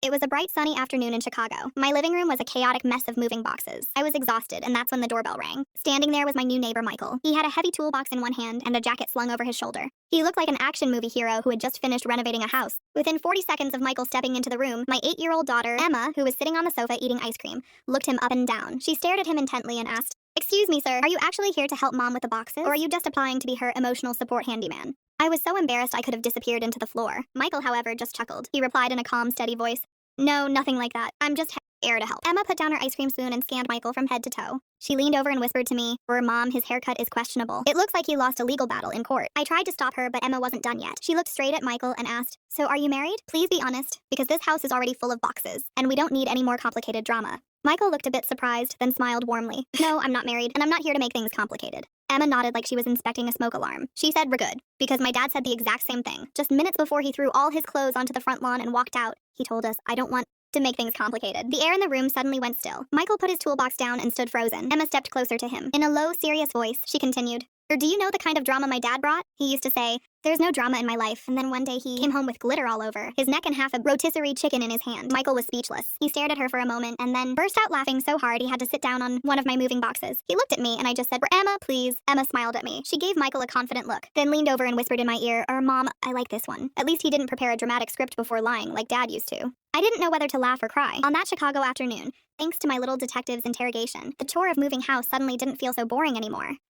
It was a bright sunny afternoon in Chicago. My living room was a chaotic mess of moving boxes. I was exhausted, and that's when the doorbell rang. Standing there was my new neighbor, Michael. He had a heavy toolbox in one hand and a jacket slung over his shoulder. He looked like an action movie hero who had just finished renovating a house. Within 40 seconds of Michael stepping into the room, my 8-year-old daughter, Emma, who was sitting on the sofa eating ice cream, looked him up and down. She stared at him intently and asked, "Excuse me, sir, are you actually here to help Mom with the boxes? Or are you just applying to be her emotional support handyman?" I was so embarrassed I could have disappeared into the floor. Michael, however, just chuckled. He replied in a calm, steady voice, "No, nothing like that. I'm just here to help." Emma put down her ice cream spoon and scanned Michael from head to toe. She leaned over and whispered to me, Mom, his haircut is questionable. It looks like he lost a legal battle in court." I tried to stop her, but Emma wasn't done yet. She looked straight at Michael and asked, "So are you married? Please be honest, because this house is already full of boxes, and we don't need any more complicated drama." Michael looked a bit surprised, then smiled warmly. "No, I'm not married, and I'm not here to make things complicated." Emma nodded like she was inspecting a smoke alarm. She said, "We're good," because my dad said the exact same thing. Just minutes before he threw all his clothes onto the front lawn and walked out, he told us, "I don't want to make things complicated." The air in the room suddenly went still. Michael put his toolbox down and stood frozen. Emma stepped closer to him. In a low, serious voice, she continued, "Do you know the kind of drama my dad brought? He used to say, 'There's no drama in my life,' and then one day he came home with glitter all over his neck and half a rotisserie chicken in his hand." Michael was speechless. He stared at her for a moment and then burst out laughing so hard he had to sit down on one of my moving boxes. He looked at me and I just said, "Emma, please." Emma smiled at me. She gave Michael a confident look, then leaned over and whispered in my ear, Mom, I like this one." At least he didn't prepare a dramatic script before lying like Dad used to. I didn't know whether to laugh or cry. On that Chicago afternoon, thanks to my little detective's interrogation, the chore of moving house suddenly didn't feel so boring anymore.